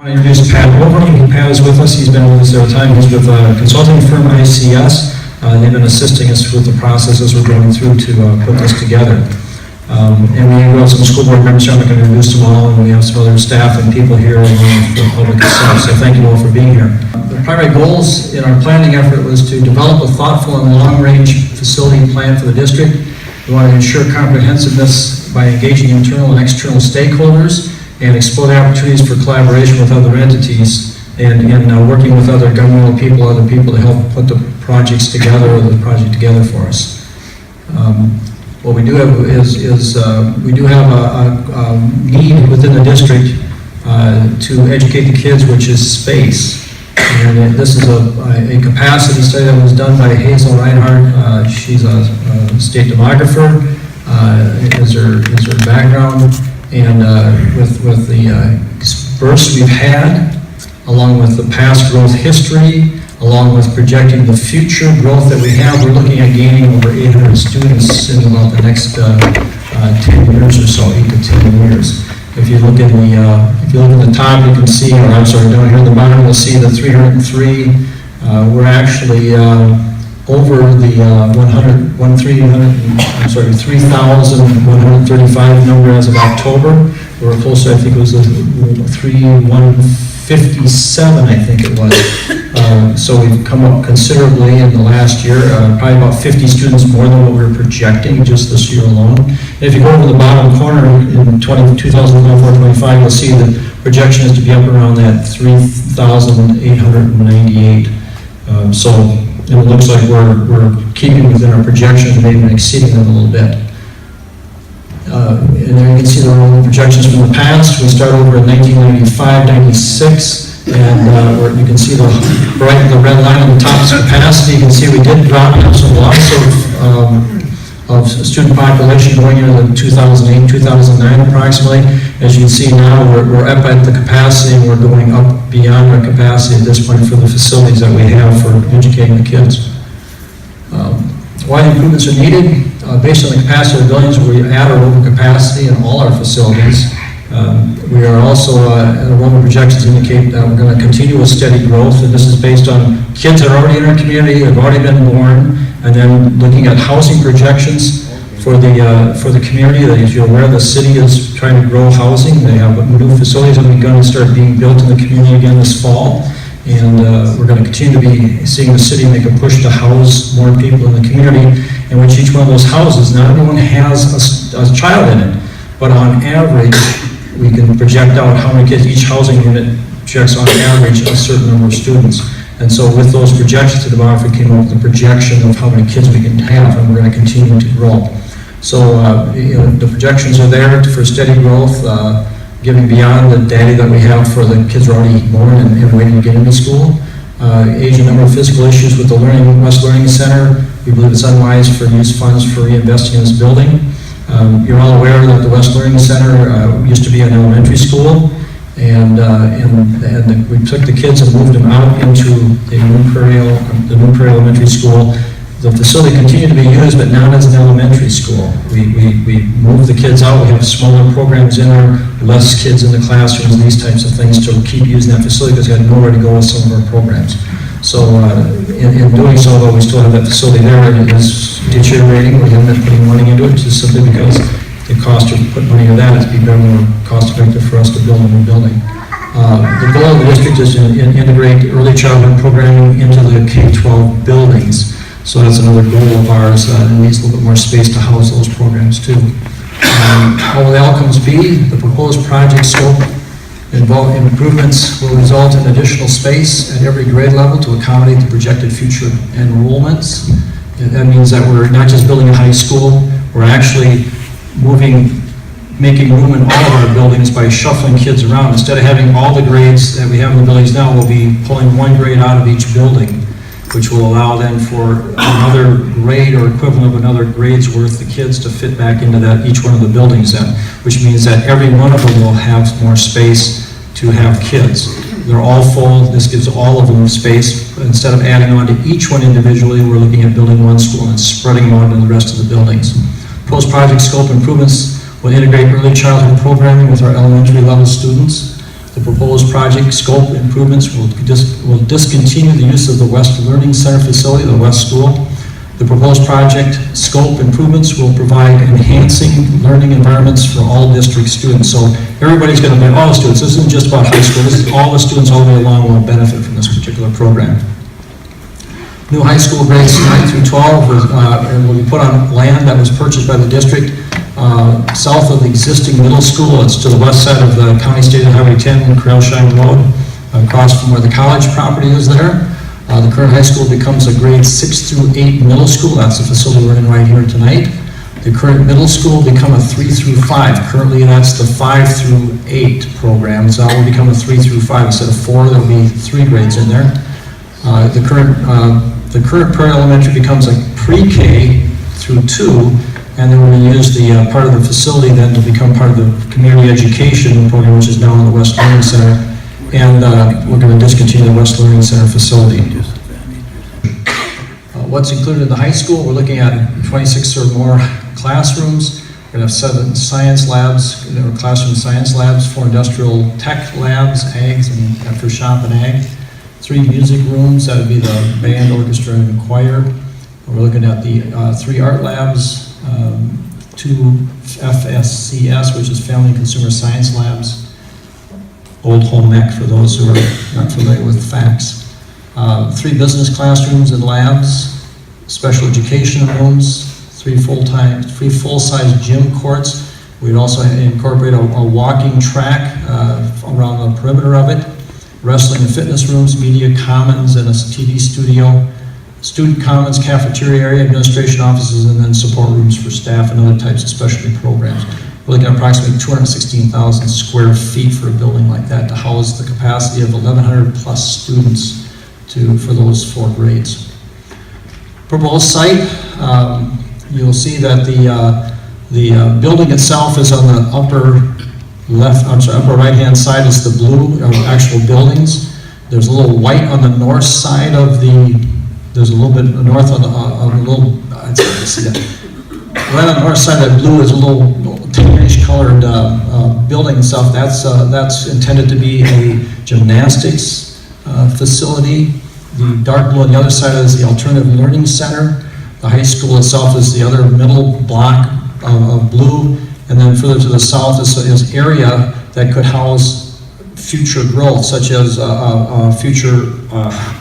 I want to introduce Pat Wolverine. Pat is with us. He's been with us every time. He's with a consulting firm, ICS. They've been assisting us with the process as we're going through to put this together. And we have some school board members here. I'm not going to introduce them all, and we have some other staff and people here along for the public itself. So thank you all for being here. The primary goals in our planning effort was to develop a thoughtful and long-range facility plan for the district. We want to ensure comprehensiveness by engaging internal and external stakeholders and explore the opportunities for collaboration with other entities and working with other governmental people, other people to help put the projects together or the project together for us. What we do have is we do have a need within the district to educate the kids, which is space. And this is a capacity study that was done by Hazel Reinhardt. She's a state demographer, is her background. And with the bursts we've had, along with the past growth history, along with projecting the future growth that we have, we're looking at gaining over 800 students in about the next 10 years or so, 8 to 10 years. If you look at the top, you can see, or I'm sorry, down here at the bottom, you'll see the 303. We're actually over the 3,135 number as of October. We're closer, I think it was 3,157, I think it was. So we've come up considerably in the last year, probably about 50 students more than what we were projecting just this year alone. And if you go over the bottom corner in 2024-25, you'll see the projection is to be up around that 3,898. So it looks like we're keeping within our projections, maybe even exceeding them a little bit. And there you can see the projections from the past. We start over in 1995, 96, and you can see the red line on the top is capacity. You can see we did drop some loss of student population going into the 2008, 2009 approximately. As you can see now, we're up at the capacity, and we're going up beyond our capacity at this point for the facilities that we have for educating the kids. Why the improvements are needed? Based on the capacity of the buildings, we're at or over capacity in all our facilities. We are also, one of the projections indicate that we're going to continue with steady growth, and this is based on kids that are already in our community, have already been born, and then looking at housing projections for the community. That, as you're aware, the city is trying to grow housing. They have new facilities that are going to start being built in the community again this fall. And we're going to continue to be seeing the city make a push to house more people in the community, in which each one of those houses, not everyone has a child in it, but on average, we can project out how many kids each housing unit projects on average a certain number of students. And so with those projections to the bottom, we came up with a projection of how many kids we can have, and we're going to continue to grow. So the projections are there for steady growth, giving beyond the data that we have for the kids who are already born and waiting to get into school. Age and number of physical issues with the West Learning Center. We believe it's unwise for use funds for reinvesting in this building. You're all aware that the West Learning Center used to be an elementary school, and we took the kids and moved them out into the New Prairie Elementary School. The facility continued to be used, but not as an elementary school. We moved the kids out. We have smaller programs in there, less kids in the classrooms, these types of things to keep using that facility because we had nowhere to go with some of our programs. So in doing so, though, we still have that facility there, and it is deteriorating. We haven't been putting money into it just simply because the cost to put money into that is to be very more cost effective for us to build a new building. The goal of the district is to integrate early childhood programming into the K-12 buildings. So that's another goal of ours, and needs a little bit more space to house those programs too. What will the outcomes be? The proposed project scope involving improvements will result in additional space at every grade level to accommodate the projected future enrollments. And that means that we're not just building a high school, we're actually making room in all of our buildings by shuffling kids around. Instead of having all the grades that we have in the buildings now, we'll be pulling one grade out of each building, which will allow then for another grade or equivalent of another grade's worth of kids to fit back into each one of the buildings then, which means that every one of them will have more space to have kids. They're all full. This gives all of them space. Instead of adding on to each one individually, we're looking at building one school and spreading them out to the rest of the buildings. Post-project scope improvements will integrate early childhood programming with our elementary level students. The The proposed project scope improvements will discontinue the use of the West Learning Center facility, the West School. The proposed project scope improvements will provide enhancing learning environments for all district students. So everybody's going to be, all the students, this isn't just about high school, this is all the students all the way along will benefit from this particular program. New high school grades 9 through 12 will be put on land that was purchased by the district south of the existing middle school. It's to the west side of the County State Highway 10, Crailshine Road, across from where the college property is there. The current high school becomes a grade 6 through 8 middle school. That's the facility we're in right here tonight. The current middle school will become a 3 through 5. Currently, that's the 5 through 8 program. So that will become a 3 through 5. Instead of 4, there'll be 3 grades in there. The current Prairie Elementary becomes a pre-K through 2, and then we're going to use the part of the facility then to become part of the community education program, which is now in the West Learning Center. And we're going to discontinue the West Learning Center facility. What's included in the high school? We're looking at 26 or more classrooms. We're going to have 7 science labs, classroom science labs, 4 industrial tech labs, ags and for shop and ag. 3 music rooms, that would be the band, orchestra, and choir. We're looking at the 3 art labs, 2 FSCS, which is Family and Consumer Science Labs, old home ec for those who are not familiar with facts. 3 business classrooms and labs, special education rooms, 3 full-size gym courts. We'd also incorporate a walking track around the perimeter of it, wrestling and fitness rooms, media commons, and a TV studio, student commons, cafeteria area, administration offices, and then support rooms for staff and other types of specialty programs. We're looking at approximately 216,000 square feet for a building like that to house the capacity of 1,100 plus students for those 4 grades. Proposed site, you'll see that the building itself is on the upper right-hand side is the blue actual buildings. There's a little white on the north side of there's a little bit north on right on the north side of that blue is a little tannish colored building and stuff. That's intended to be a gymnastics facility. The dark blue on the other side is the Alternative Learning Center. The high school itself is the other middle block of blue. And then further to the south is area that could house future growth, such as a future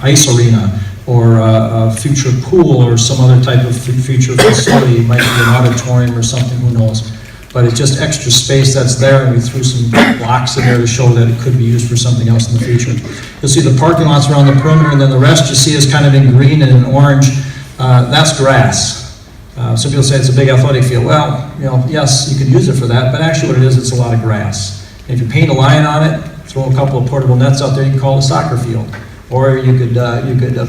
ice arena or a future pool or some other type of future facility. It might be an auditorium or something, who knows. But it's just extra space that's there, and we threw some blocks in there to show that it could be used for something else in the future. You'll see the parking lots around the perimeter, and then the rest you see is kind of in green and in orange. That's grass. Some people say it's a big athletic field. Well, yes, you can use it for that, but actually what it is, it's a lot of grass. And if you paint a line on it, throw a couple of portable nets out there, you can call it a soccer field. Or you could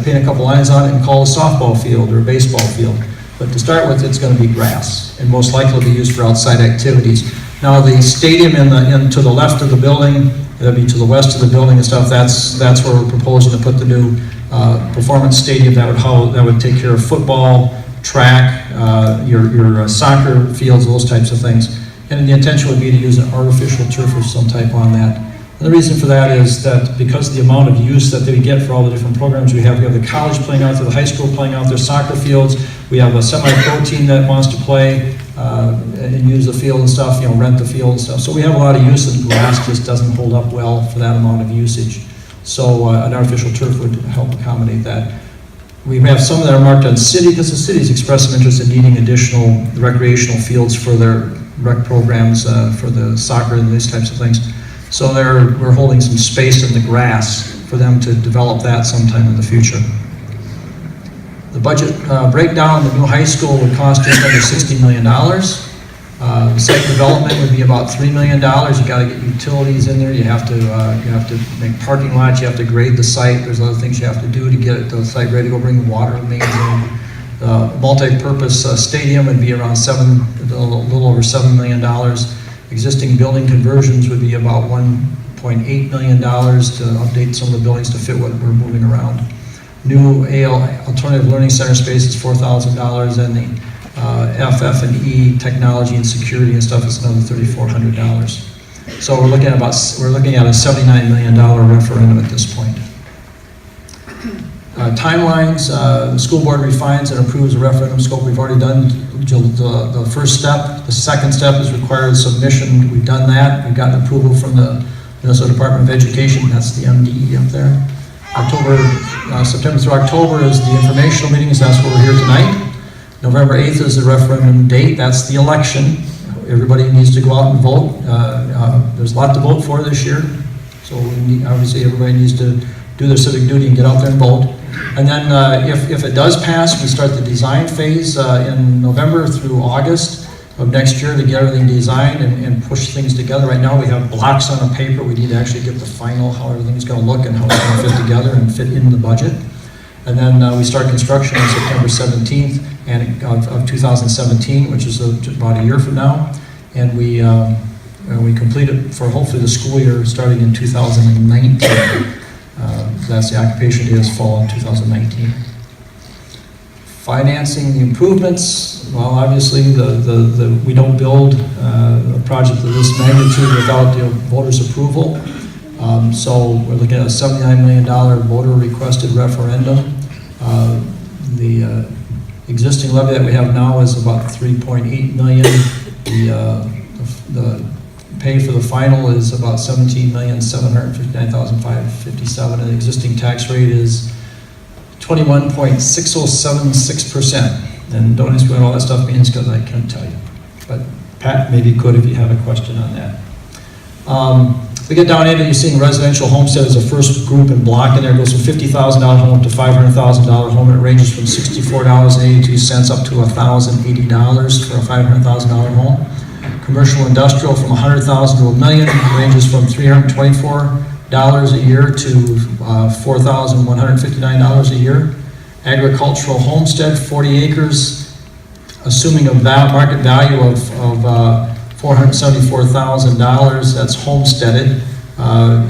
paint a couple lines on it and call it a softball field or a baseball field. But to start with, it's going to be grass, and most likely will be used for outside activities. Now, the stadium to the left of the building, that'd be to the west of the building and stuff, that's where we're proposing to put the new performance stadium that would take care of football, track, your soccer fields, those types of things. And the intention would be to use an artificial turf of some type on that. And the reason for that is that because of the amount of use that they get for all the different programs we have the college playing out there, the high school playing out their soccer fields, we have a semi-pro team that wants to play and use the field and stuff, rent the field and stuff. So we have a lot of use, and grass just doesn't hold up well for that amount of usage. So an artificial turf would help accommodate that. We have some that are marked on city because the city's expressed some interest in needing additional recreational fields for their rec programs, for the soccer and these types of things. So we're holding some space in the grass for them to develop that sometime in the future. The budget breakdown of the new high school would cost just under $60 million. Site development would be about $3 million. You got to get utilities in there. You have to make parking lots. You have to grade the site. There's other things you have to do to get the site ready to go. Bring the water mains in. Multi-purpose stadium would be around a little over $7 million. Existing building conversions would be about $1.8 million to update some of the buildings to fit what we're moving around. New Alternative Learning Center space is $4,000, and the FF&E technology and security and stuff is another $3,400. So we're looking at a $79 million referendum at this point. Timelines, the school board refines and approves the referendum scope. We've already done the first step. The second step is required submission. We've done that. We've gotten approval from the Minnesota Department of Education. That's the MDE up there. September through October is the informational meetings. That's where we're here tonight. November 8th is the referendum date. That's the election. Everybody needs to go out and vote. There's a lot to vote for this year. So obviously everybody needs to do their civic duty and get out there and vote. And then if it does pass, we start the design phase in November through August of next year to get everything designed and push things together. Right now we have blocks on a paper. We need to actually get the final, how everything's going to look and how it's going to fit together and fit in the budget. And then we start construction on September 17th of 2017, which is about a year from now. And we complete it for hopefully the school year starting in 2019. That's the occupation day is fall in 2019. Financing the improvements. Well, obviously we don't build a project of this magnitude without the voters' approval. So we're looking at a $79 million voter requested referendum. The existing levy that we have now is about $3.8 million. The pay for the final is about $17,759,557, and the existing tax rate is 21.6076%. And don't ask me what all that stuff means because I can't tell you. But Pat maybe could if you have a question on that. We get down into, you're seeing residential homestead as a first group and block in there. It goes from $50,000 home up to $500,000 home. And it ranges from $64.82 up to $1,080 for a $500,000 home. Commercial industrial from $100,000 to $1 million, ranges from $324 a year to $4,159 a year. Agricultural homestead, 40 acres, assuming a market value of $474,000, that's homesteaded,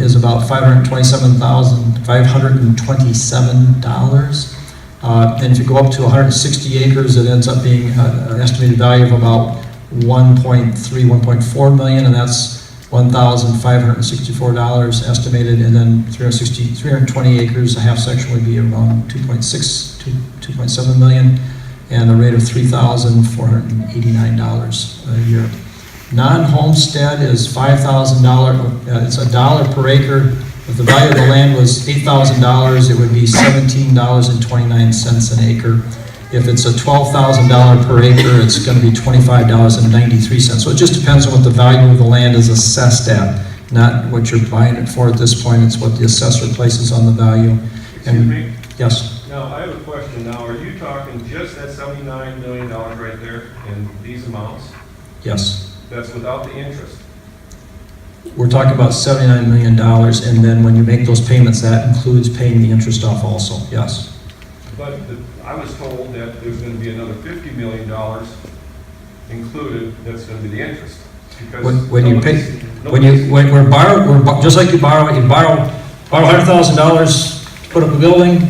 is about $527,527. And if you go up to 160 acres, it ends up being an estimated value of about $1.4 million, and that's $1,564 estimated, and then 320 acres, a half section would be around 2.7 million, and a rate of $3,489 a year. Non-homestead is $5,000, it's $1 per acre. If the value of the land was $8,000, it would be $17.29 an acre. If it's a $12,000 per acre, it's going to be $25.93. So it just depends on what the value of the land is assessed at, not what you're buying it for at this point. It's what the assessor places on the value. Excuse me? Yes. Now, I have a question. Now, are you talking just that $79 million right there in these amounts? Yes. That's without the interest? We're talking about $79 million, and then when you make those payments, that includes paying the interest off also, yes. But I was told that there's going to be another $50 million included. That's going to be the interest. Because when you pay, we're just like you borrow $100,000 to put up a building,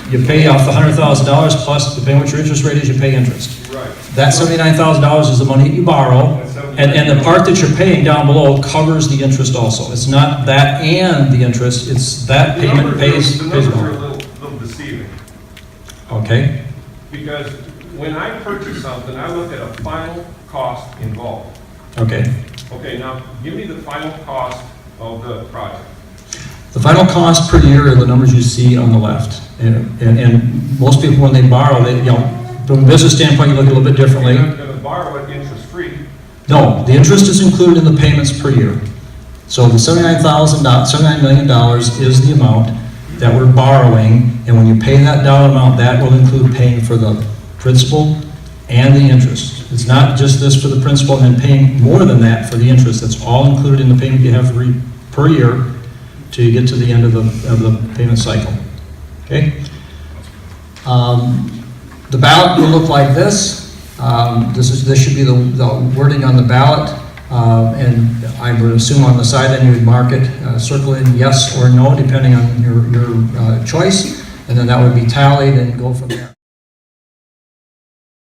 you pay off the $100,000 plus depending what your interest rate is, you pay interest. Right. That $79,000 is the money that you borrow, and the part that you're paying down below covers the interest also. It's not that and the interest, it's that payment pays. The numbers are a little deceiving. Okay. Because when I purchase something, I look at a final cost involved. Okay. Okay, now give me the final cost of the project. The final cost per year are the numbers you see on the left. And most people, when they borrow, from a business standpoint, you look a little bit differently. You're not going to borrow it interest-free. No, the interest is included in the payments per year. So the $79 million is the amount that we're borrowing, and when you pay that dollar amount, that will include paying for the principal and the interest. It's not just this for the principal and then paying more than that for the interest. That's all included in the payment you have per year till you get to the end of the payment cycle. Okay? The ballot will look like this. This should be the wording on the ballot. And I would assume on the side then you would mark it, circle in yes or no, depending on your choice, and then that would be tallied and go from there.